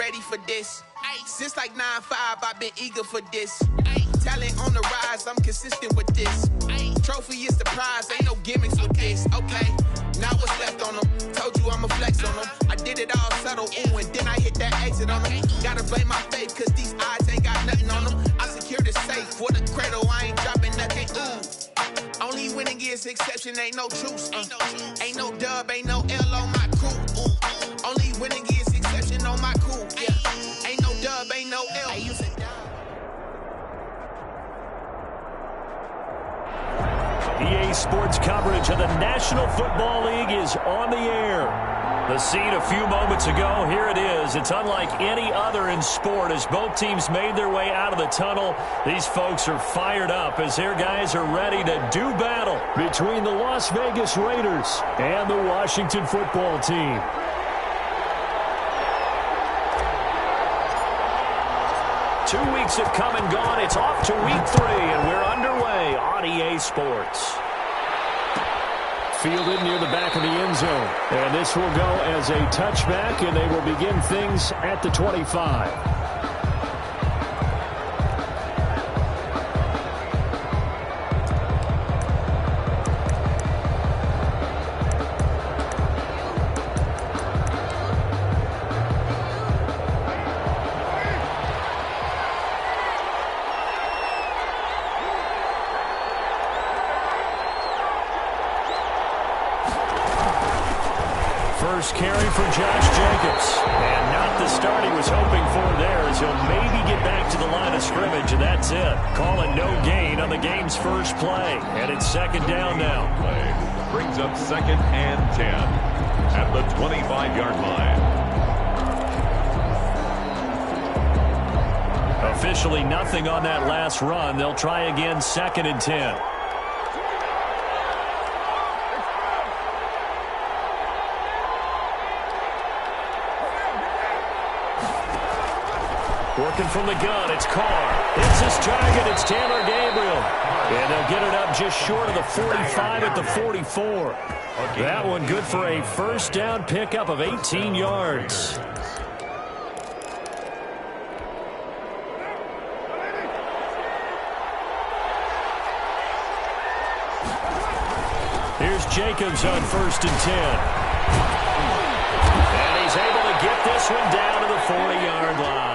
ready for this. Since like 9-5, I've been eager for this. Talent on the rise, I'm consistent with this. Trophy is the prize, ain't no gimmicks with this. Okay, now what's left on them? Told you I'ma flex on them. I did it all subtle, ooh, and then I hit that exit on them. Gotta blame my faith, cause these odds ain't got nothing on them. I secured the safe for the cradle, I ain't dropping nothing, ooh. Only winning is exception, ain't no truce. Ain't no dub, ain't no L on my crew. Ooh. Only winning is exception on my crew. Yeah. Ain't no dub, ain't no L. EA Sports coverage of the National Football League is on the air. The scene a few moments ago, here it is. It's unlike any other in sport as both teams made their way out of the tunnel. These folks are fired up as their guys are ready to do battle between the Las Vegas Raiders and the Washington Football Team. Two weeks have come and gone. It's off to week 3, and we're underway on EA Sports. Fielded near the back of the end zone. And this will go as a touchback, and they will begin things at the 25. First carry for Josh Jacobs. And not the start he was hoping for there as he'll maybe get back to the line of scrimmage, and that's it. Call it no gain on the game's first play. And it's second down now. Brings up 2nd and 10 at the 25-yard line. Officially nothing on that last run. They'll try again 2nd and 10. Working from the gun, it's Carr. It's his target, it's Taylor Gabriel. And they'll get it up just short of the 45 at the 44. That one good for a first down pickup of 18 yards. Here's Jacobs on 1st and 10. And he's able to get this one down to the 40-yard line.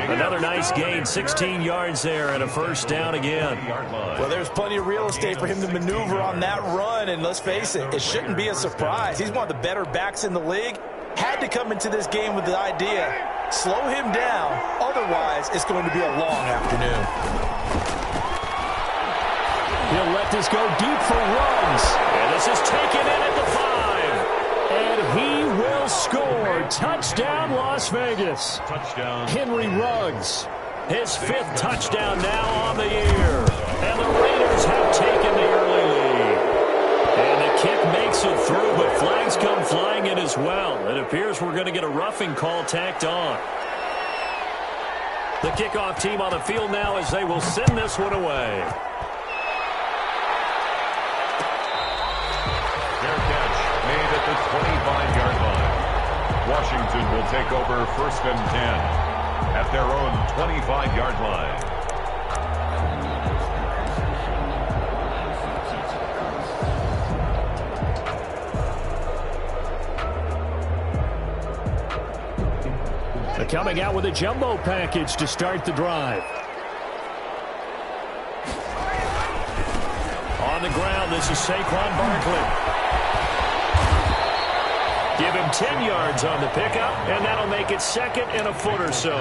Another nice gain, 16 yards there, and a first down again. Well, there's plenty of real estate for him to maneuver on that run, and let's face it, it shouldn't be a surprise. He's one of the better backs in the league. Had to come into this game with the idea, slow him down, otherwise it's going to be a long afternoon. He'll let this go deep for Ruggs. And this is taken in at the 5. And he will score. Touchdown, Las Vegas. Touchdown. Henry Ruggs. His 5th touchdown now on the year. And the Raiders have taken the early lead. And the kick makes it through, but flags come flying in as well. It appears we're going to get a roughing call tacked on. The kickoff team on the field now as they will send this one away. At the 25-yard line. Washington will take over 1st and 10 at their own 25-yard line. They're coming out with a jumbo package to start the drive. On the ground, this is Saquon Barkley. Give him 10 yards on the pickup, and that'll make it 2nd and a foot or so.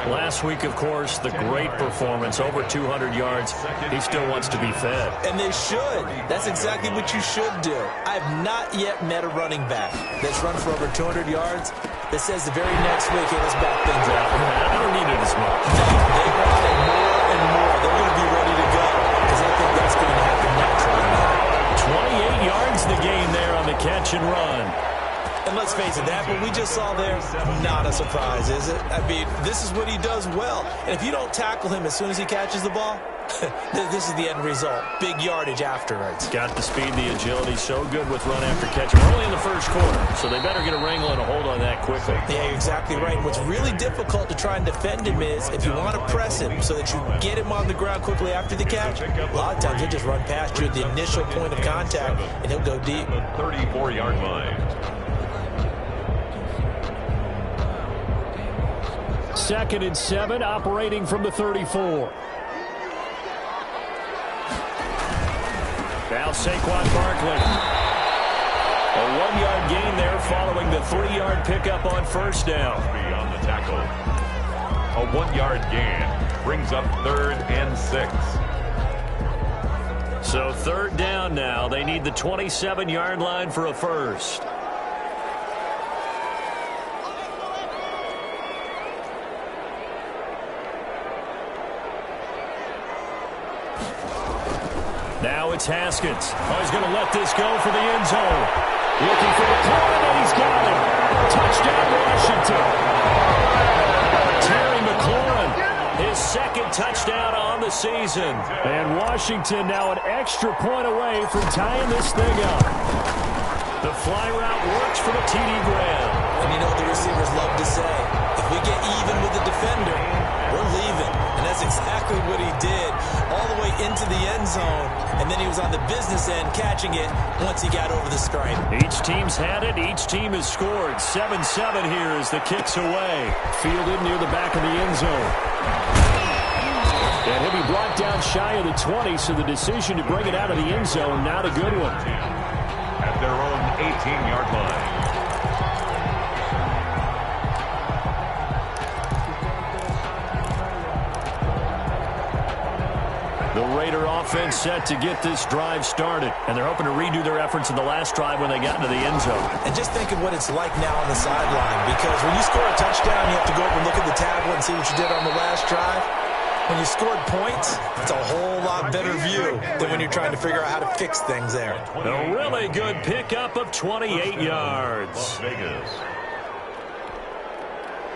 Last week, of course, the great performance, over 200 yards. He still wants to be fed. And they should. That's exactly what you should do. I have not yet met a running back that's run for over 200 yards that says the very next week, hey, let's back things up. I don't need it as much. No, they want it more and more. They're going to be ready to go because I think that's going to happen naturally now. 28 yards the gain there on the catch and run. And let's face it, that what we just saw there, not a surprise, is it? I mean, this is what he does well. And if you don't tackle him as soon as he catches the ball, This is the end result. Big yardage afterwards. Got the speed, the agility, so good with run after catch. We're only in the first quarter, so they better get a wrangle and a hold on that quickly. Yeah, you're exactly right. And what's really difficult to try and defend him is if you want to press him so that you get him on the ground quickly after the catch, a lot of times he'll just run past you at the initial point of contact, and he'll go deep. 34-yard line. Second and 7, operating from the 34. Now Saquon Barkley. A 1-yard gain there following the 3-yard pickup on first down. On the tackle. A 1-yard gain brings up 3rd and 6. So 3rd down now. They need the 27-yard line for a first. Now it's Haskins. Oh, he's going to let this go for the end zone. Looking for McLaurin, and he's got it. Touchdown, Washington. Terry McLaurin, his 2nd touchdown on the season. And Washington now an extra point away from tying this thing up. The fly route works for the TD Graham. And you know what the receivers love to say? If we get even with the defender, we're leaving. And that's exactly what he did all the way into the end zone. And then he was on the business end catching it once he got over the stripe. Each team's had it. Each team has scored. 7-7 here as the kick's away. Fielded near the back of the end zone. And he'll be brought down shy of the 20, so the decision to bring it out of the end zone, not a good one. At their own 18-yard line. The Raider offense set to get this drive started, and they're hoping to redo their efforts in the last drive when they got into the end zone. And just think of what it's like now on the sideline, because when you score a touchdown, you have to go up and look at the tablet and see what you did on the last drive. When you scored points, it's a whole lot better view than when you're trying to figure out how to fix things there. A really good pickup of 28 yards. Las Vegas.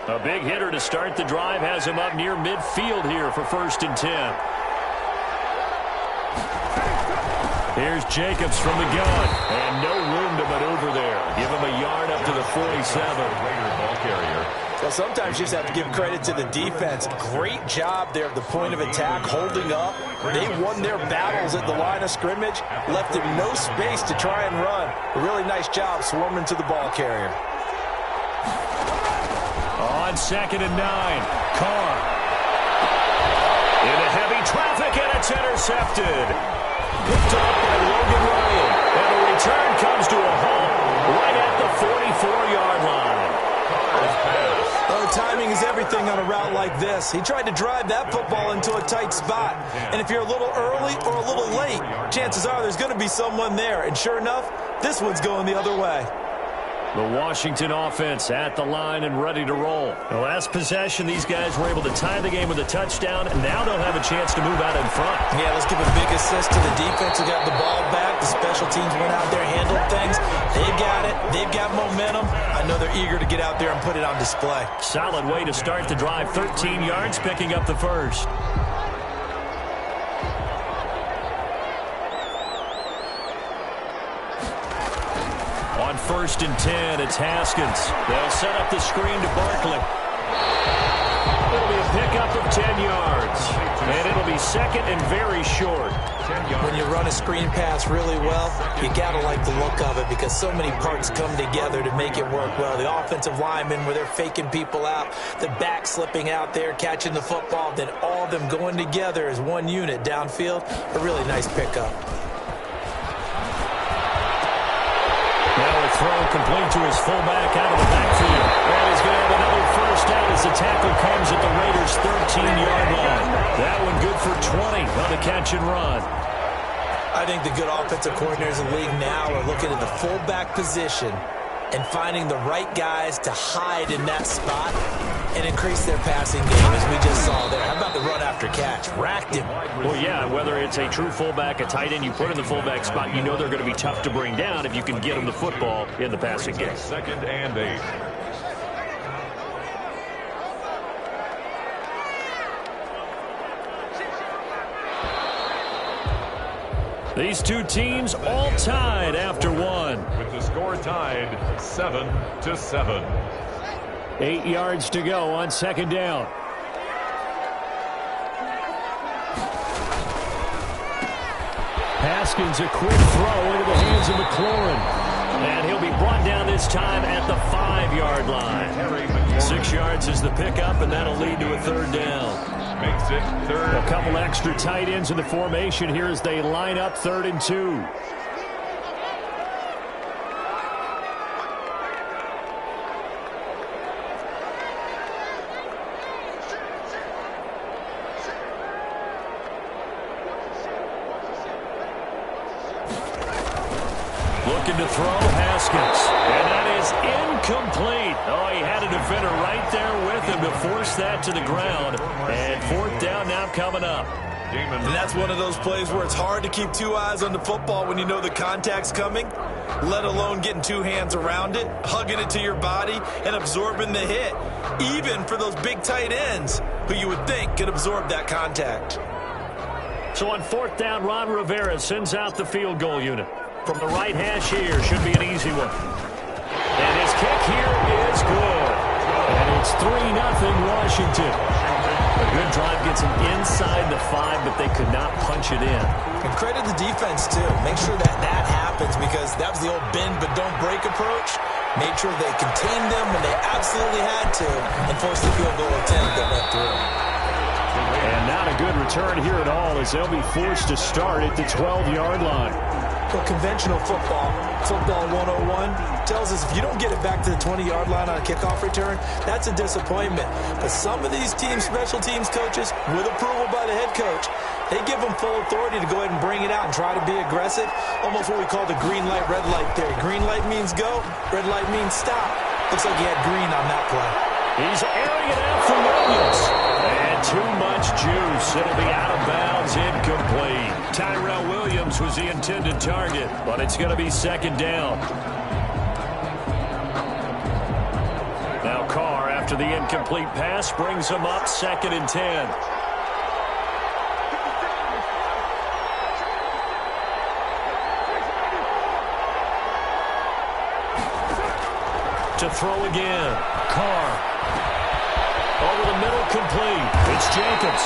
A big hitter to start the drive has him up near midfield here for 1st and 10. Here's Jacobs from the gun, and no room to maneuver there. Give him a yard up to the 47. Raider ball carrier. Well, sometimes you just have to give credit to the defense. Great job there at the point of attack, holding up. They won their battles at the line of scrimmage, left him no space to try and run. A really nice job swarming to the ball carrier. On 2nd and 9, Carr. Into heavy traffic, and it's intercepted. Picked off by Logan Ryan. And the return comes to a halt right at the 44-yard line. Well, timing is everything on a route like this. He tried to drive that football into a tight spot. And if you're a little early or a little late, chances are there's going to be someone there. And sure enough, this one's going the other way. The Washington offense at the line and ready to roll. The last possession, these guys were able to tie the game with a touchdown, and now they'll have a chance to move out in front. Yeah, let's give a big assist to the defense who got the ball back. The special teams went out there, handled things. They've got it. They've got momentum. I know they're eager to get out there and put it on display. Solid way to start the drive. 13 yards, picking up the first. On 1st and 10, it's Haskins. They'll set up the screen to Barkley. It'll be a pickup of 10 yards. And it'll be 2nd and very short. When you run a screen pass really well, you got to like the look of it because so many parts come together to make it work well. The offensive linemen, where they're faking people out, the back slipping out there, catching the football, then all of them going together as one unit downfield. A really nice pickup. Now a throw complete to his fullback out of the backfield. And he's going to have another first down as the tackle comes at the Raiders' 13-yard line. That one good for 20 on the catch and run. I think the good offensive coordinators in the league now are looking at the fullback position and finding the right guys to hide in that spot and increase their passing game, as we just saw there. How about the run after catch? Racked him. Well, yeah, whether it's a true fullback, a tight end you put in the fullback spot, you know they're going to be tough to bring down if you can get them the football in the passing game. 2nd and 8. These two teams all tied after one. With the score tied 7-7. 8 yards to go on second down. Haskins, a quick throw into the hands of McLaurin. And he'll be brought down this time at the 5-yard line. 6 yards is the pickup, and that'll lead to a third down. Makes it third. A couple extra tight ends in the formation here as they line up 3rd and 2. Looking to throw, Haskins. And that is incomplete. Oh, he had a defender right there with him to force that to the ground. And 4th down now coming up. And that's one of those plays where it's hard to keep 2 eyes on the football when you know the contact's coming, let alone getting 2 hands around it, hugging it to your body, and absorbing the hit, even for those big tight ends who you would think could absorb that contact. So on 4th down, Ron Rivera sends out the field goal unit. From the right hash here, should be an easy one. And his kick here is good. And it's 3-0 Washington. A good drive gets him inside the 5, but they could not punch it in. And credit the defense, too. Make sure that happens, because that was the old bend but don't break approach. Made sure they contained them when they absolutely had to and forced the field goal attempt that went through. And not a good return here at all, as they'll be forced to start at the 12-yard line. Well, conventional football 101, tells us if you don't get it back to the 20-yard line on a kickoff return, that's a disappointment. But some of these teams, special teams coaches, with approval by the head coach, they give them full authority to go ahead and bring it out and try to be aggressive. Almost what we call the green light, red light theory. Green light means go, red light means stop. Looks like he had green on that play. He's airing it out for Williams. And too much juice. It'll be out of bounds, incomplete. Tyrell Williams was the intended target, but it's going to be 2nd down. Now Carr, after the incomplete pass, brings him up 2nd and 10. To throw again. Carr. Over the middle, complete. It's Jacobs.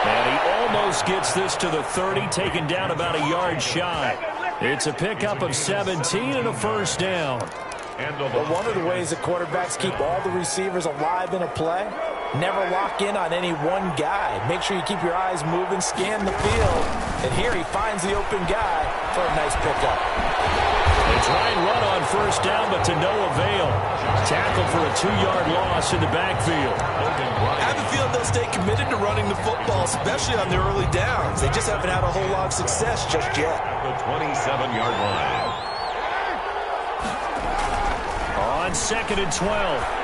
And he almost gets this to the 30, taken down about a yard shy. It's a pickup of 17 and a 1st down. But one of the ways that quarterbacks keep all the receivers alive in a play, never lock in on any one guy. Make sure you keep your eyes moving, scan the field. And here he finds the open guy for a nice pickup. They try and run on 1st down, but to no avail. Tackle for a 2-yard loss in the backfield. I have a feeling they'll stay committed to running the football, especially on the early downs. They just haven't had a whole lot of success just yet. The 27-yard line. On 2nd and 12,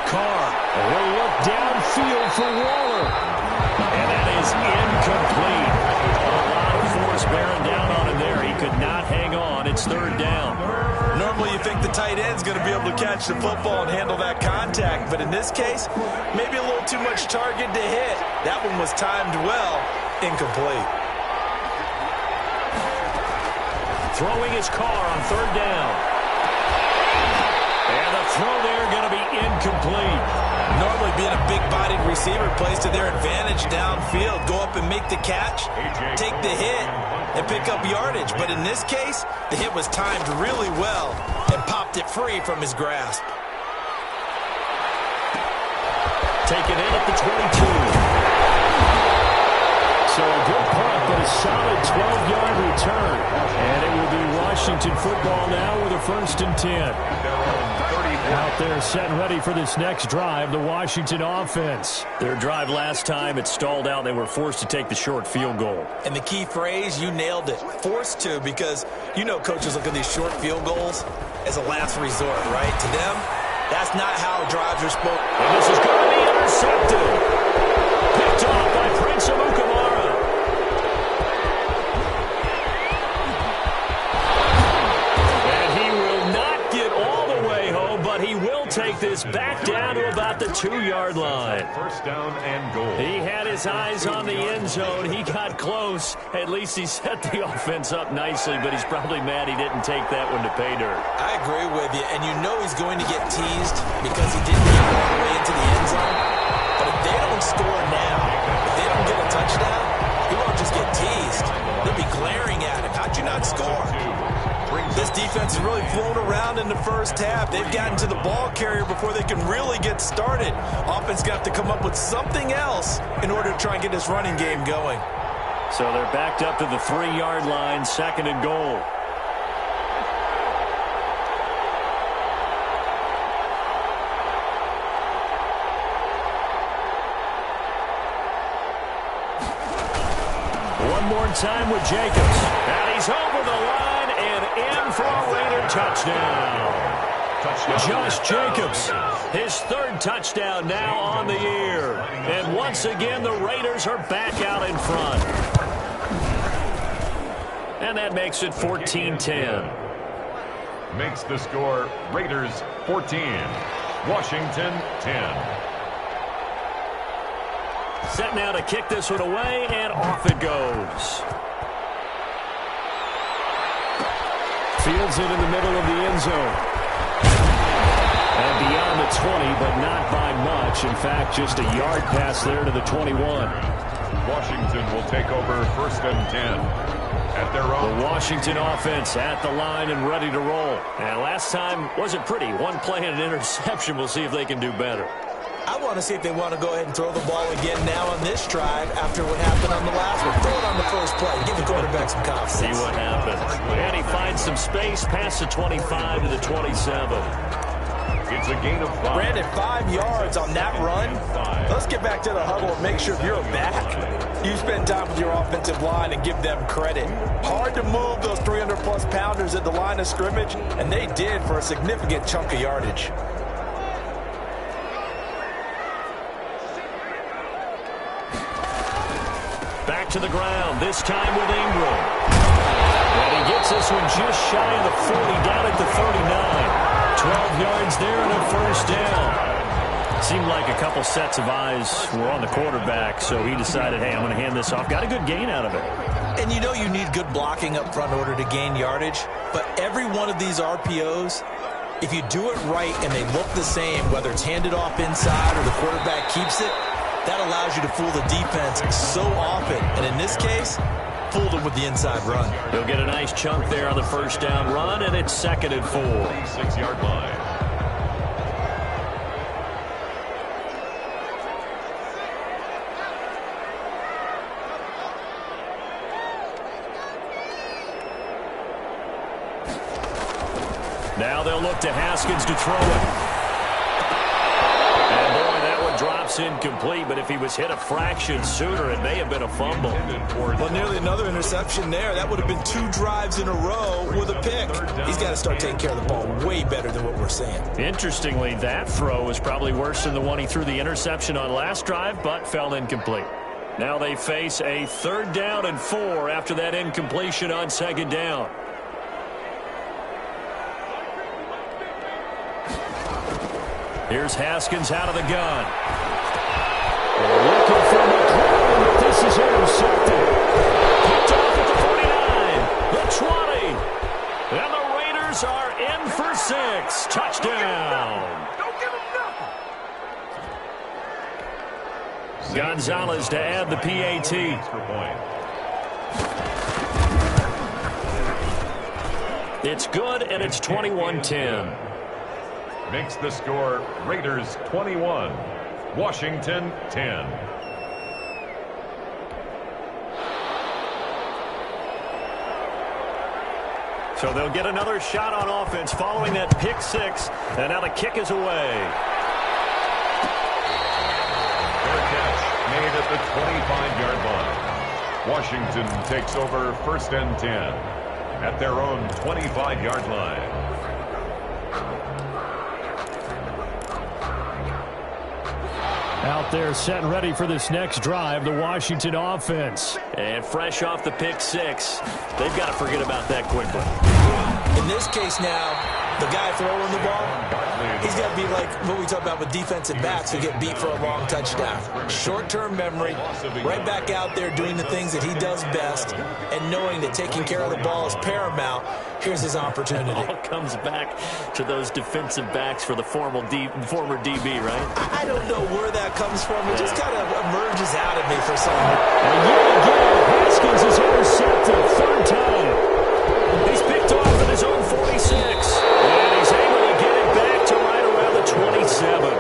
Carr will look downfield for Waller. And that is incomplete. A lot of force bearing down on him there. He could not hang on. It's 3rd down. Normally you think the tight end's going to be able to catch the football and handle that contact, but in this case, maybe a little too much target to hit. That one was timed well, incomplete. Throwing his Carr on 3rd down. And the throw there going to be incomplete. Normally being a big-bodied receiver plays to their advantage downfield. Go up and make the catch, take the hit, and pick up yardage. But in this case, the hit was timed really well and popped it free from his grasp. Taken in at the 22. So a good punt, but a solid 12-yard return. And it will be Washington football now with a 1st and 10. Out there set and ready for this next drive, the Washington offense. Their drive last time, it stalled out. They were forced to take the short field goal. And the key phrase, you nailed it, forced to, because you know coaches look at these short field goals as a last resort, right? To them, that's not how drives are supposed. And this is going to be intercepted. Picked off by Prince Amukamara. But he will take this back down to about the 2-yard line. 1st down and goal. He had his his eyes on the end zone. He got close. At least he set the offense up nicely, but he's probably mad he didn't take that one to pay dirt. I agree with you, and you know he's going to get teased because he didn't get all the way into the end zone. But if they don't score now, if they don't get a touchdown, he won't just get teased. They'll be glaring at him. How'd you not score? This defense has really flown around in the first half. They've gotten to the ball carrier before they can really get started. Offense got to come up with something else in order to try and get this running game going. So they're backed up to the 3-yard line, 2nd and goal. One more time with Jacobs. And he's over the line and in for a Raider touchdown. Josh Jacobs, his 3rd touchdown now on the year. And once again, the Raiders are back out in front. And that makes it 14-10. Makes the score Raiders 14, Washington 10. Set now to kick this one away, and off it goes. Fields it in the middle of the end zone. And beyond the 20, but not by much. In fact, just a yard pass there to the 21. Washington will take over 1st and 10 at their own. The Washington offense at the line and ready to roll. And last time wasn't pretty. One play and an interception. We'll see if they can do better. I want to see if they want to go ahead and throw the ball again now on this drive after what happened on the last one. Throw it on the first play. Give the quarterback some confidence. See what happens. And he finds some space past the 25 to the 27. It's a gain of 5. Brandon, 5 yards on that run. Let's get back to the huddle and make sure you're back. You spend time with your offensive line and give them credit. Hard to move those 300-plus pounders at the line of scrimmage, and they did for a significant chunk of yardage. Back to the ground, this time with Ingram. And he gets this one just shy of the 40, down at the 39. 12 yards there and a 1st down. Seemed like a couple sets of eyes were on the quarterback, so he decided, hey, I'm going to hand this off. Got a good gain out of it. And you know you need good blocking up front in order to gain yardage, but every one of these RPOs, if you do it right and they look the same, whether it's handed off inside or the quarterback keeps it, that allows you to fool the defense so often. And in this case, fooled him with the inside run. He'll get a nice chunk there on the 1st down run, and it's 2nd and 4. 6-yard line. Now they'll look to Haskins to throw it. And boy, that one drops incomplete, but if he was hit a fraction sooner, it may have been a fumble. Well, nearly another interception there. That would have been 2 drives in a row with a pick. He's got to start taking care of the ball way better than what we're seeing. Interestingly, that throw was probably worse than the one he threw the interception on last drive, but fell incomplete. Now they face a 3rd down and 4 after that incompletion on 2nd down. Here's Haskins out of the gun. Looking for McClellan, but this is intercepted. Picked off at the 49, the 20. And the Raiders are in for 6. Touchdown. Don't give him nothing. Gonzalez to add the PAT. It's good, and it's 21-10. Makes the score Raiders 21, Washington 10. So they'll get another shot on offense following that pick 6, and now the kick is away. Fair catch made at the 25-yard line. Washington takes over 1st and 10 at their own 25-yard line. Out there set and ready for this next drive, the Washington offense. And fresh off the pick 6, they've got to forget about that quickly. In this case now, the guy throwing the ball, he's got to be like what we talk about with defensive backs who get beat for a long touchdown. Short-term memory, right back out there doing the things that he does best, and knowing that taking care of the ball is paramount. Here's his opportunity. It all comes back to those defensive backs for the former DB, right? I don't know where that comes from. It just kind of emerges out of me for some reason. And yet again, Haskins is intercepted. Third time. He's picked off at his own 46. And he's able to get it back to right around the 27.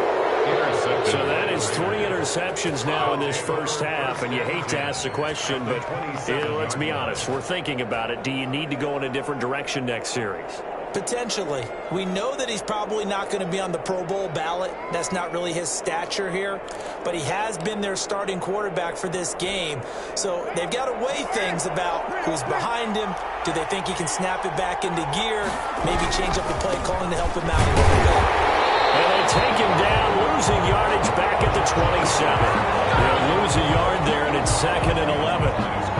So that is 3 interceptions now in this first half. And you hate to ask the question, but let's be honest. We're thinking about it. Do you need to go in a different direction next series? Potentially. We know that he's probably not going to be on the Pro Bowl ballot. That's not really his stature here. But he has been their starting quarterback for this game. So they've got to weigh things about who's behind him. Do they think he can snap it back into gear? Maybe change up the play calling to help him out a little bit. And they take him down, losing yardage back at the 27. They'll lose a yard there, and it's 2nd and 11.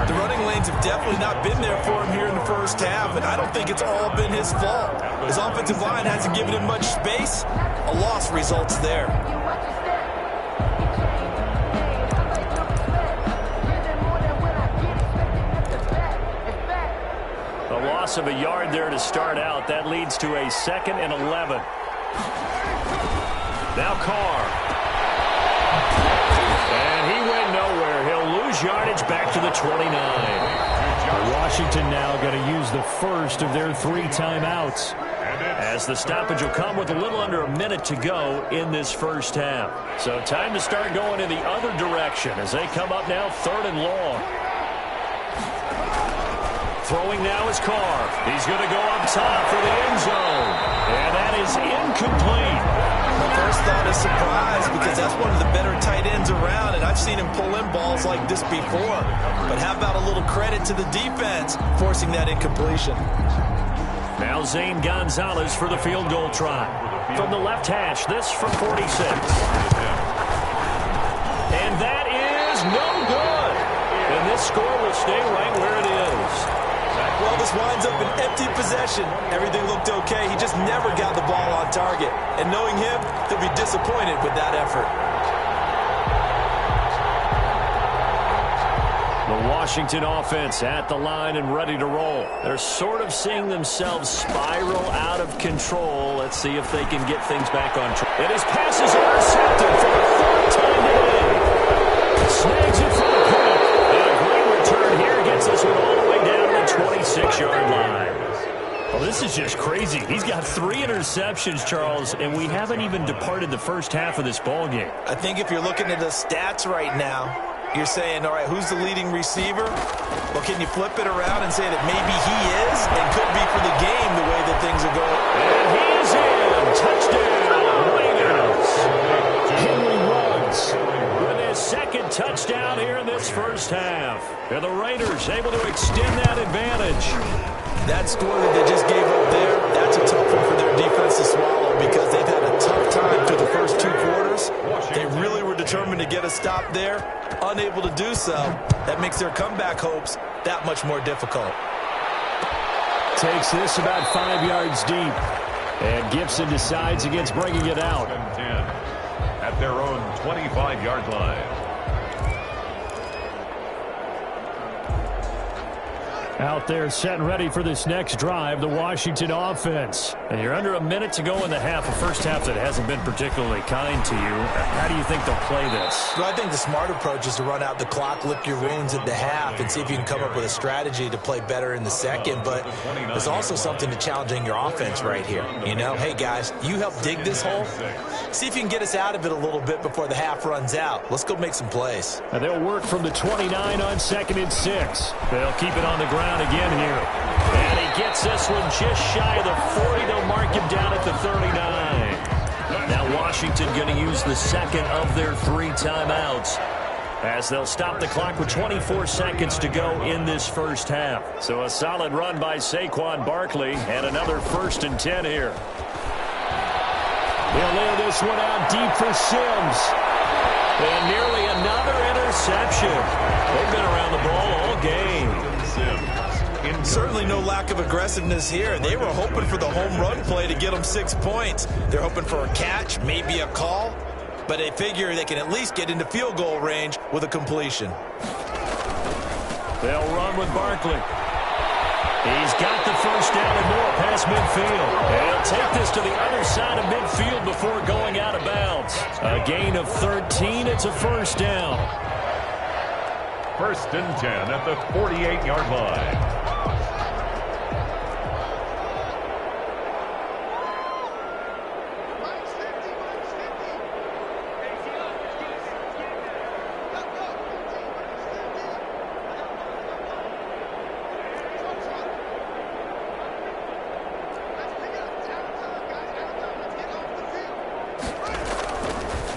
The running lanes have definitely not been there for him here in the first half, and I don't think it's all been his fault. His offensive line hasn't given him much space. A loss results there. A loss of a yard there to start out. That leads to a 2nd and 11. Now Carr. And he went nowhere. He'll lose yardage back to the 29. Washington now going to use the first of their 3 timeouts. As the stoppage will come with a little under a minute to go in this first half. So time to start going in the other direction as they come up now 3rd and long. Throwing now is Carr. He's going to go up top for the end zone. And that is incomplete. My first thought is surprise because that's one of the better tight ends around, and I've seen him pull in balls like this before. But how about a little credit to the defense forcing that incompletion? Now Zane Gonzalez for the field goal try. From the left hash, this from 46. And that is no good. And this score will stay right where it is. Well, this winds up an empty possession. Everything looked okay. He just never got the ball on target. And knowing him, he'll be disappointed with that effort. The Washington offense at the line and ready to roll. They're sort of seeing themselves spiral out of control. Let's see if they can get things back on track. And his pass is intercepted for the 3rd time today. Snags it for the pick. And a great return here gets this one all the way down to the 26-yard line. Well, this is just crazy. He's got 3 interceptions, Charles, and we haven't even departed the first half of this ball game. I think if you're looking at the stats right now, you're saying, all right, who's the leading receiver? Well, can you flip it around and say that maybe he is and could be for the game the way that things are going? And he is in. Touchdown, Raiders. Henry Ruggs with his 2nd touchdown here in this first half. And the Raiders able to extend that advantage. That score that they just gave up there, that's a tough one for their defense to swallow because they've had a tough time through the first 2 quarters. They really were determined to get a stop there, unable to do so. That makes their comeback hopes that much more difficult. takes this about 5 yards deep. And Gibson decides against bringing it out. 10 at their own 25-yard line. Out there set and ready for this next drive, the Washington offense. And you're under a minute to go in the half, a first half that hasn't been particularly kind to you. How do you think they'll play this? Well, I think the smart approach is to run out the clock, lick your wounds at the half, and see if you can come up with a strategy to play better in the second. But there's also something to challenging your offense right here. You know, hey, guys, you help dig this hole. See if you can get us out of it a little bit before the half runs out. Let's go make some plays. And they'll work from the 29 on 2nd and 6. They'll keep it on the ground again here. And he gets this one just shy of the 40. They'll mark him down at the 39. Now Washington going to use the second of their 3 timeouts as they'll stop the clock with 24 seconds to go in this first half. So a solid run by Saquon Barkley and another 1st and 10 here. They'll lay this one out deep for Sims. And nearly another interception. They've been around the ball all game. Certainly no lack of aggressiveness here. They were hoping for the home run play to get them 6 points. They're hoping for a catch, maybe a call, but they figure they can at least get into field goal range with a completion. They'll run with Barkley. He's got the first down and more past midfield. And he'll take this to the other side of midfield before going out of bounds. A gain of 13. It's a first down. 1st and 10 at the 48-yard line.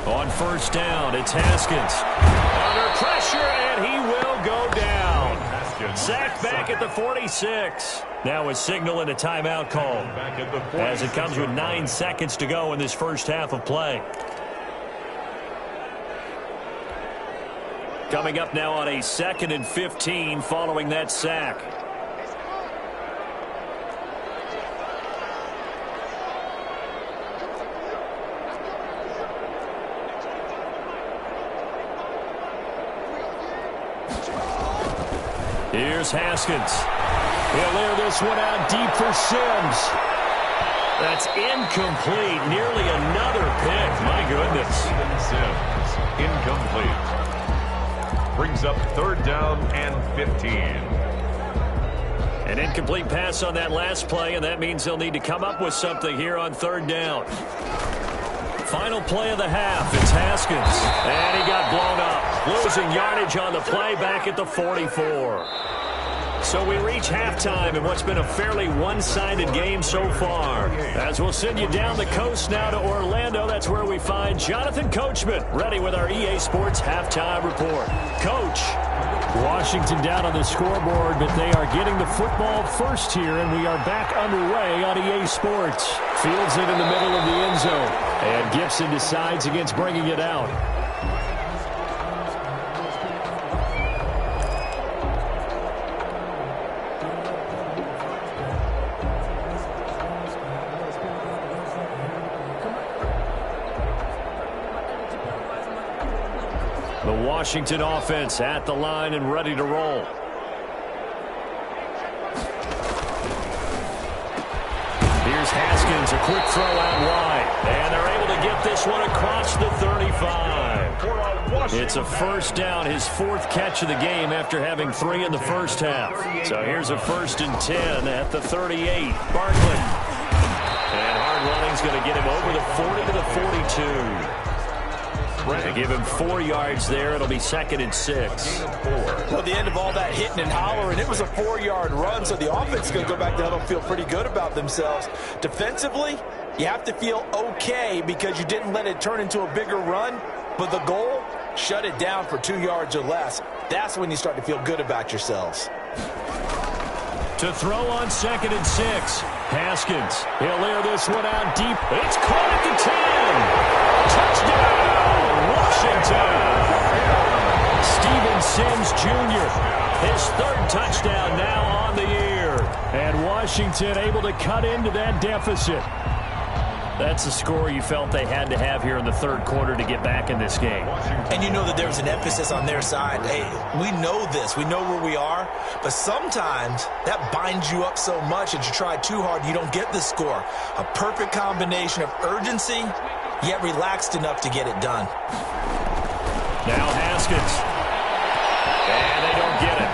On first down, it's Haskins. Under pressure, and he will go down. Sacked back at the 46. Now a signal and a timeout call as it comes with 9 seconds to go in this first half of play. Coming up now on a 2nd and 15 following that sack. Here's Haskins. He'll air this one out deep for Sims. That's incomplete. Nearly another pick. My goodness. Sims, incomplete. Brings up 3rd down and 15. An incomplete pass on that last play, and that means they'll need to come up with something here on 3rd down. Final play of the half. It's Haskins. And he got blown up. Losing yardage on the play back at the 44. So we reach halftime in what's been a fairly one-sided game so far. As we'll send you down the coast now to Orlando, that's where we find Jonathan Coachman ready with our EA Sports halftime report. Coach. Washington down on the scoreboard, but they are getting the football first here, and we are back underway on EA Sports. Fields it in the middle of the end zone, and Gibson decides against bringing it out. The Washington offense at the line and ready to roll. Here's Haskins, a quick throw out wide. And they're able to get this one across the 35. It's a first down, his 4th catch of the game after having 3 in the first half. So here's a 1st and 10 at the 38. Barkley. And hard running's going to get him over the 40 to the 42. They give him 4 yards there. It'll be 2nd and 6. Well, at the end of all that hitting and hollering, it was a 4-yard run, so the offense is going to go back there and feel pretty good about themselves. Defensively, you have to feel okay because you didn't let it turn into a bigger run, but the goal, shut it down for 2 yards or less. That's when you start to feel good about yourselves. To throw on 2nd and 6. Haskins. He'll air this one out deep. It's caught at the 10. Touchdown, Washington. Steven Sims Jr. His 3rd touchdown now on the year. And Washington able to cut into that deficit. That's a score you felt they had to have here in the 3rd quarter to get back in this game. And you know that there's an emphasis on their side. Hey, we know this. We know where we are. But sometimes that binds you up so much that you try too hard, you don't get the score. A perfect combination of urgency, yet relaxed enough to get it done. Now Haskins. And they don't get it.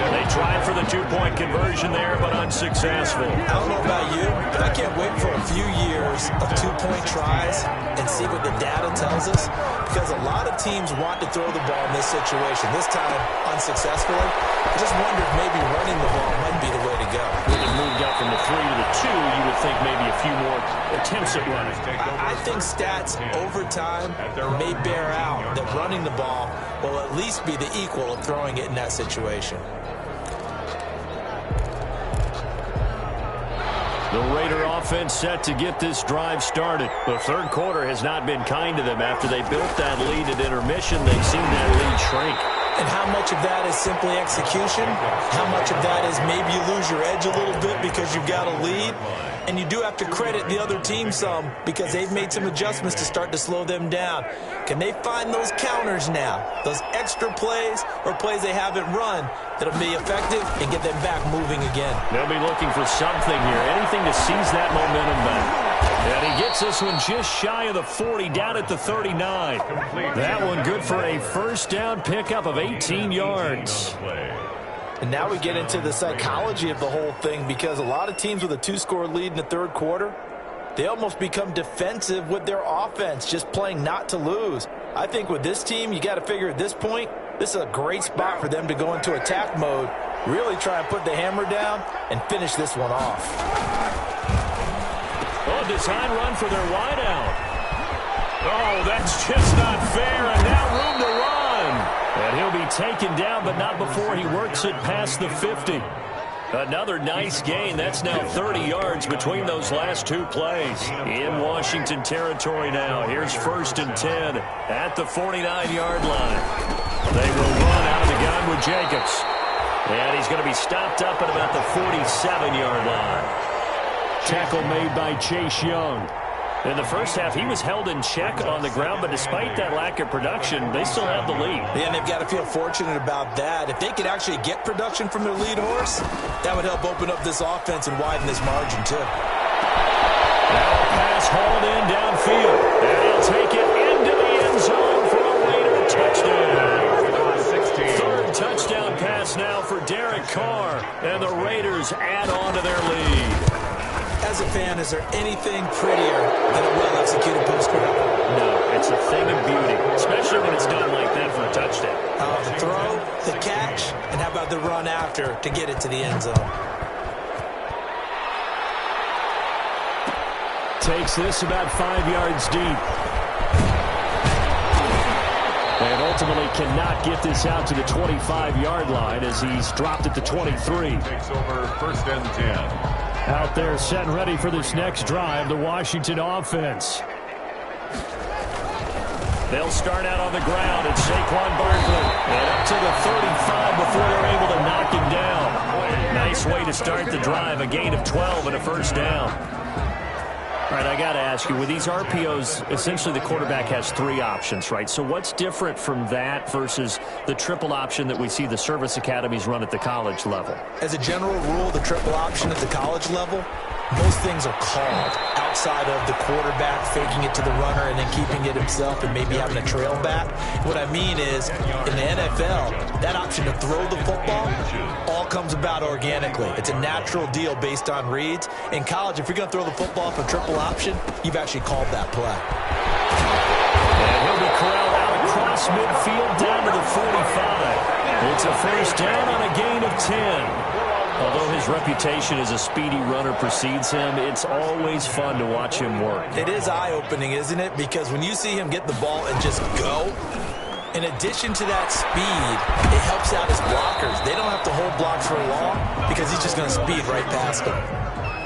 They tried for the 2-point conversion there, but unsuccessful. I don't know about you, but I can't wait for a few years of 2-point tries and see what the data tells us, because a lot of teams want to throw the ball in this situation. This time, unsuccessfully. I just wonder if maybe running the ball might be the way to go. When it moved up from the 3 to the 2, you would think maybe a few more attempts at running. I think stats over time may bear out that running the ball will at least be the equal of throwing it in that situation. The Raider offense set to get this drive started. The 3rd quarter has not been kind to them. After they built that lead at intermission, they've seen that lead shrink. And how much of that is simply execution? How much of that is maybe you lose your edge a little bit because you've got a lead? And you do have to credit the other team some because they've made some adjustments to start to slow them down. Can they find those counters now, those extra plays or plays they haven't run that'll be effective and get them back moving again? They'll be looking for something here, anything to seize that momentum back. And he gets this one just shy of the 40, down at the 39. That one good for a first down pickup of 18 yards. And now we get into the psychology of the whole thing because a lot of teams with a 2-score lead in the third quarter, they almost become defensive with their offense, just playing not to lose. I think with this team, you got to figure at this point, this is a great spot for them to go into attack mode, really try and put the hammer down and finish this one off. Oh, design run for their wideout. Oh, that's just not fair, and now room to run. And he'll be taken down, but not before he works it past the 50. Another nice gain. That's now 30 yards between those last two plays. In Washington territory now. Here's 1st and 10 at the 49-yard line. They will run out of the gun with Jacobs. And he's going to be stopped up at about the 47-yard line. Tackle made by Chase Young. In the first half, he was held in check on the ground, but despite that lack of production, they still have the lead. Yeah, and they've got to feel fortunate about that. If they could actually get production from their lead horse, that would help open up this offense and widen this margin, too. Now a pass hauled in downfield, and he'll take it into the end zone for a Raider touchdown. 16. Third touchdown pass now for Derek Carr, and the Raiders add on to their lead. As a fan, is there anything prettier than a well-executed post-grab? No, it's a thing of beauty, especially when it's done like that for a touchdown. The throw, the catch, and how about the run after to get it to the end zone? Takes this about 5 yards deep. And ultimately cannot get this out to the 25-yard line as he's dropped at the 23. Takes over 1st and 10. Out there set and ready for this next drive, the Washington offense. They'll start out on the ground at Saquon Barkley. And up to the 35 before they're able to knock him down. Nice way to start the drive, a gain of 12 and a first down. All right, I got to ask you, with these RPOs, essentially the quarterback has 3 options, right? So what's different from that versus the triple option that we see the service academies run at the college level? As a general rule, the triple option at the college level, most things are called outside of the quarterback faking it to the runner and then keeping it himself and maybe having a trail back. What I mean is, in the NFL, that option to throw the football all comes about organically. It's a natural deal based on reads. In college, if you're going to throw the football for triple option, you've actually called that play. And he'll be corralled out across midfield down to the 45. It's a first down on a gain of 10. Although his reputation as a speedy runner precedes him, it's always fun to watch him work. It is eye-opening, isn't it? Because when you see him get the ball and just go, in addition to that speed, it helps out his blockers. They don't have to hold blocks for long because he's just going to speed right past them.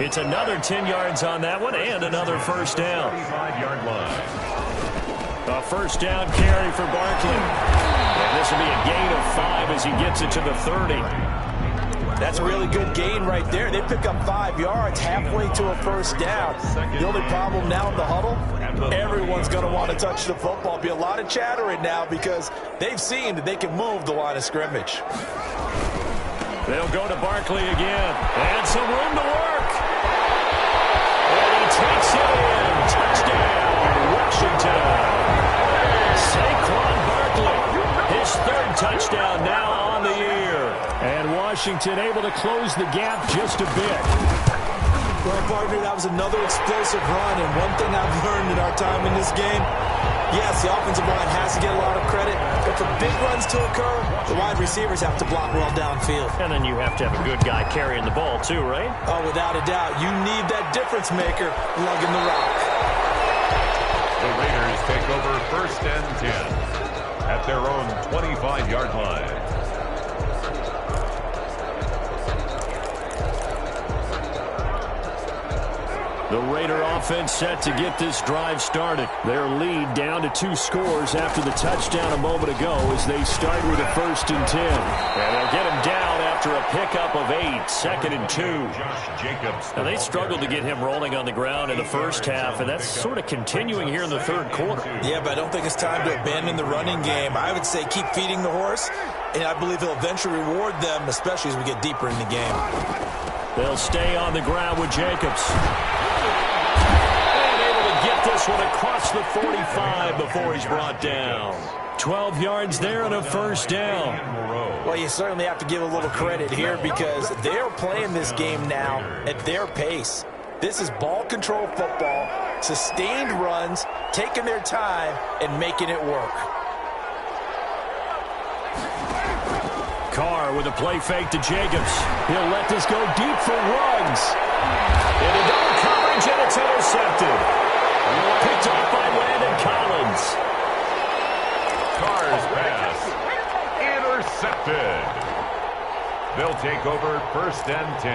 It's another 10 yards on that one and another first down. 25-yard line. A first down carry for Barkley. And this will be a gain of 5 as he gets it to the 30. That's a really good gain right there. They pick up 5 yards halfway to a first down. The only problem now in the huddle, everyone's going to want to touch the football. Be a lot of chattering now because they've seen that they can move the line of scrimmage. They'll go to Barkley again. And some room to work. And he takes it in. Touchdown, Washington. Saquon Barkley. His 3rd touchdown now on the year. And Washington able to close the gap just a bit. Well, partner, that was another explosive run. And one thing I've learned in our time in this game, yes, the offensive line has to get a lot of credit. But for big runs to occur, the wide receivers have to block well downfield. And then you have to have a good guy carrying the ball too, right? Oh, without a doubt. You need that difference maker lugging the rock. The Raiders take over 1st and 10 at their own 25-yard line. The Raider offense set to get this drive started. Their lead down to 2 scores after the touchdown a moment ago as they start with a 1st and 10. And they'll get him down after a pickup of 8, 2nd and 2. Now they struggled to get him rolling on the ground in the first half, and that's sort of continuing here in the 3rd quarter. Yeah, but I don't think it's time to abandon the running game. I would say keep feeding the horse, and I believe he'll eventually reward them, especially as we get deeper in the game. They'll stay on the ground with Jacobs. And able to get this one across the 45 before he's brought down. 12 yards there and a 1st down. Well, you certainly have to give a little credit here because they're playing this game now at their pace. This is ball control football, sustained runs, taking their time, and making it work. Carr with a play fake to Jacobs. He'll let this go deep for Ruggs. Into double coverage, and it's intercepted. Picked off by Landon Collins. Carr's pass intercepted. They'll take over 1st and 10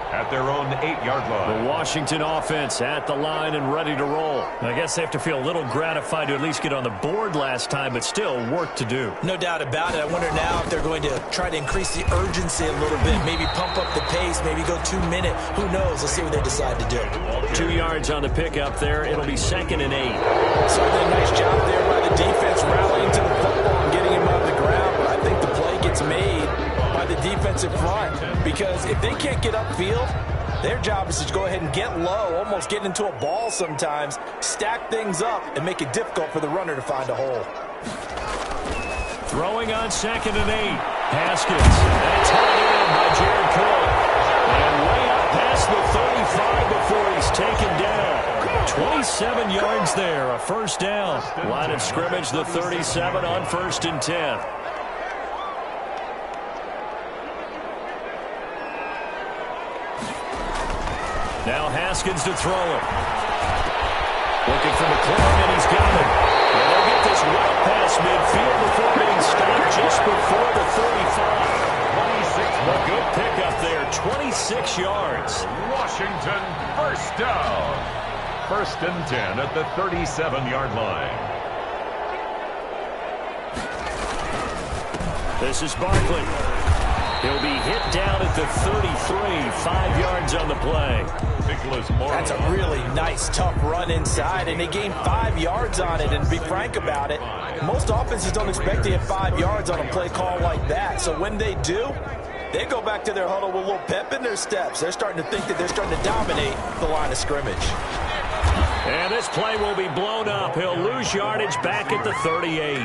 at their own 8-yard line. The Washington offense at the line and ready to roll. I guess they have to feel a little gratified to at least get on the board last time, but still work to do. No doubt about it. I wonder now if they're going to try to increase the urgency a little bit, maybe pump up the pace, maybe go 2-minute. Who knows? Let's see what they decide to do. 2 yards on the pickup there. It'll be 2nd and 8. Certainly a nice job there by the defense rallying to the football and getting him on the ground, but I think the play gets made by the defensive front because if they can't get upfield, their job is to go ahead and get low, almost get into a ball sometimes, stack things up, and make it difficult for the runner to find a hole. Throwing on 2nd and 8. Haskins. That's held in by Jared Cook. And way up past the 35 before he's taken down. 27 yards there, a 1st down. Line of scrimmage, the 37 on 1st and 10. Now Haskins to throw it. Looking for McLaurin, and he's got it. And they'll get this well past midfield before being stopped just before the 35. 26, a good pickup there, 26 yards. Washington 1st down. 1st and 10 at the 37-yard line. This is Barkley. He'll be hit down at the 33, 5 yards on the play. That's a really nice, tough run inside, and they gained 5 yards on it. And to be frank about it, most offenses don't expect to get 5 yards on a play call like that. So when they do, they go back to their huddle with a little pep in their steps. They're starting to think that they're starting to dominate the line of scrimmage. And this play will be blown up. He'll lose yardage back at the 38.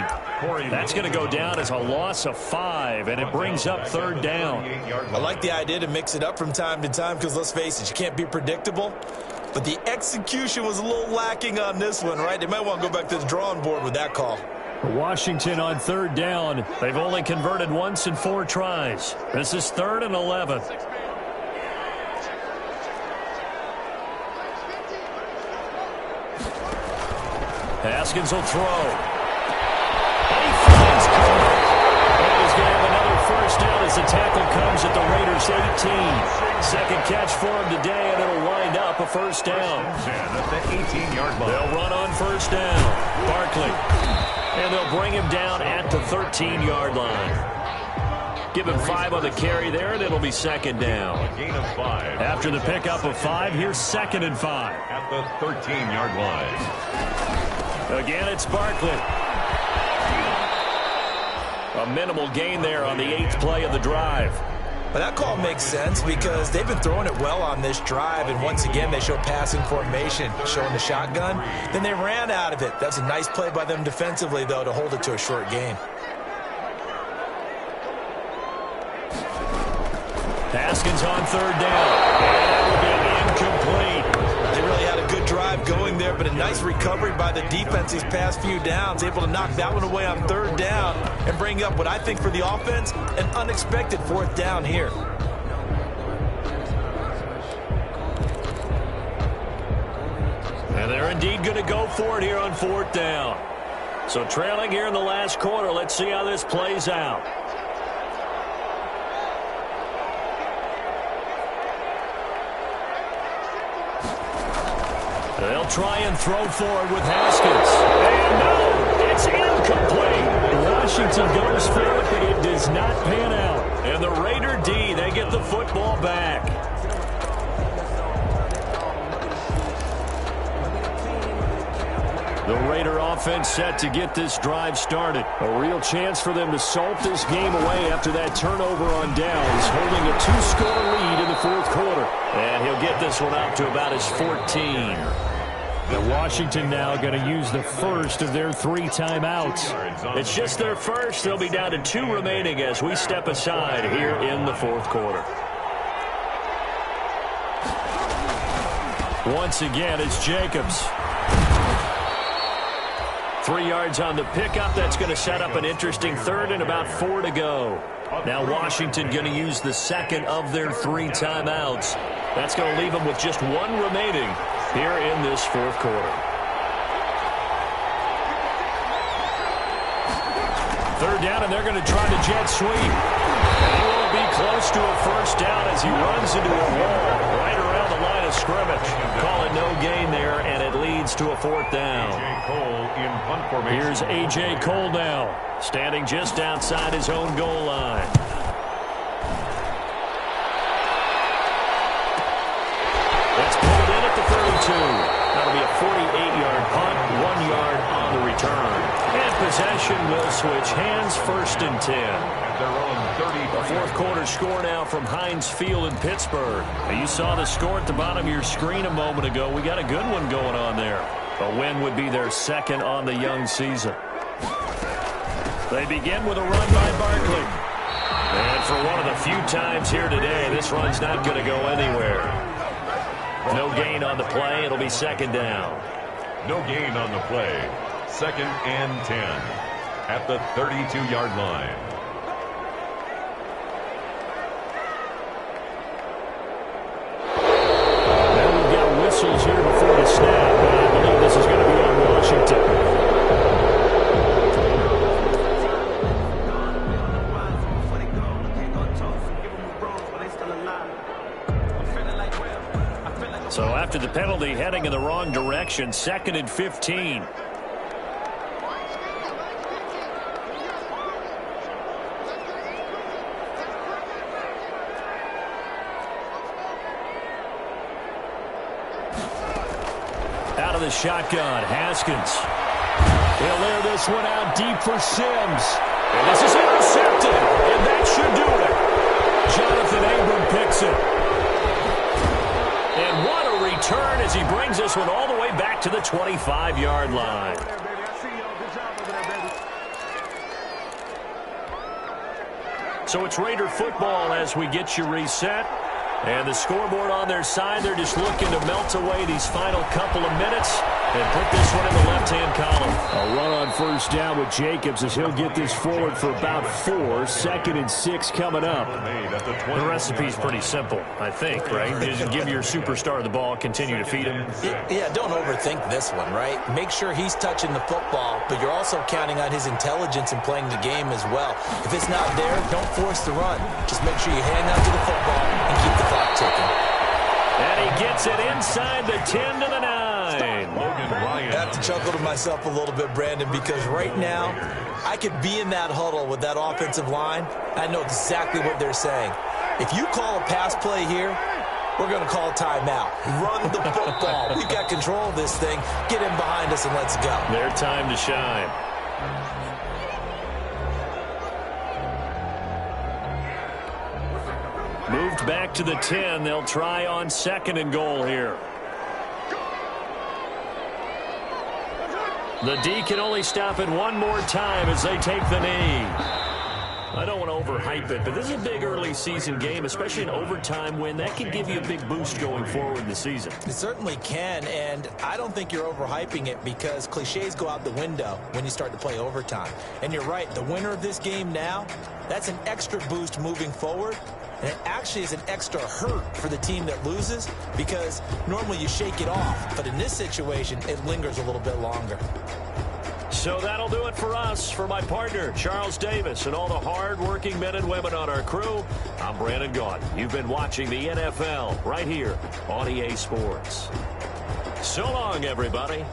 That's going to go down as a loss of 5, and it brings up 3rd down. I like the idea to mix it up from time to time because, let's face it, you can't be predictable. But the execution was a little lacking on this one, right? They might want to go back to the drawing board with that call. Washington on 3rd down. They've only converted once in 4 tries. This is 3rd and 11. Haskins will throw. And he finds Cook. And he's going to have another 1st down as the tackle comes at the Raiders' 18. Second catch for him today, and it'll wind up a 1st down. At the 18-yard line. They'll run on 1st down. Barkley. And they'll bring him down at the 13-yard line. Give him 5 on the carry there, and it'll be 2nd down. A gain of 5. After the pickup of 5, here's 2nd and 5. At the 13-yard line. Again, it's Barkley. A minimal gain there on the 8th play of the drive. But that call makes sense because they've been throwing it well on this drive, and once again they show passing formation, showing the shotgun. Then they ran out of it. That's a nice play by them defensively, though, to hold it to a short gain. Haskins on 3rd down. And that will be incomplete. They really had a good drive going there, but a nice recovery by the defense these past few downs, able to knock that one away on 3rd down and bring up what I think for the offense, an unexpected 4th down here. And they're indeed going to go for it here on 4th down. So trailing here in the last quarter, let's see how this plays out. They'll try and throw forward with Haskins. And no, it's incomplete. Washington goes for it, but it does not pan out. And the Raider D, they get the football back. The Raider offense set to get this drive started. A real chance for them to salt this game away after that turnover on downs, holding a 2-score lead in the fourth quarter. And he'll get this one up to about his 14. Now Washington now going to use the first of their 3 timeouts. It's just their first. They'll be down to 2 remaining as we step aside here in the fourth quarter. Once again, it's Jacobs. 3 yards on the pickup. That's going to set up an interesting third and about 4 to go. Now Washington going to use the second of their 3 timeouts. That's going to leave them with just 1 remaining here in this fourth quarter. Third down, and they're going to try the jet sweep. And he won't be close to a first down as he runs into a wall right around the line of scrimmage. Call it no gain there, and it leads to a 4th down. Here's A.J. Cole now, standing just outside his own goal line. That's pulled in at the 32. That'll be a 48-yard punt, 1 yard on the return. And possession will switch hands, 1st and 10. The fourth quarter score now from Heinz Field in Pittsburgh. Now you saw the score at the bottom of your screen a moment ago. We got a good one going on there. A win would be their 2nd on the young season. They begin with a run by Barkley. And for one of the few times here today, this run's not going to go anywhere. No gain on the play. It'll be 2nd down. No gain on the play. 2nd and 10 at the 32-yard line. Whistles here before the snap, but I believe this is going to be on Washington. So after the penalty, heading in the wrong direction, 2nd and 15. Out of the shotgun, Haskins. He'll layer this one out deep for Sims. And this is intercepted, and that should do it. Jonathan Abram picks it. And what a return as he brings this one all the way back to the 25-yard line. So it's Raider football as we get you reset. And the scoreboard on their side, they're just looking to melt away these final couple of minutes and put this one in the left-hand column. A run on first down with Jacobs as he'll get this forward for about 4. 2nd and 6 coming up. The recipe's pretty simple, I think, right? Just give your superstar the ball, continue to feed him. Yeah, don't overthink this one, right? Make sure he's touching the football, but you're also counting on his intelligence in playing the game as well. If it's not there, don't force the run. Just make sure you hang on to the football and keep the clock ticking. And he gets it inside the 10 to the 9. I have to chuckle to myself a little bit, Brandon, because right now I could be in that huddle with that offensive line. I know exactly what they're saying. If you call a pass play here, we're going to call a timeout. Run the football. We've got control of this thing. Get in behind us and let's go. Their time to shine. Moved back to the 10. They'll try on 2nd and goal here. The D can only stop it one more time as they take the knee. I don't want to overhype it, but this is a big early season game, especially an overtime win. That can give you a big boost going forward in the season. It certainly can, and I don't think you're overhyping it because cliches go out the window when you start to play overtime. And you're right, the winner of this game now, that's an extra boost moving forward. And it actually is an extra hurt for the team that loses because normally you shake it off. But in this situation, it lingers a little bit longer. So that'll do it for us. For my partner, Charles Davis, and all the hard-working men and women on our crew, I'm Brandon Gaudin. You've been watching the NFL right here on EA Sports. So long, everybody.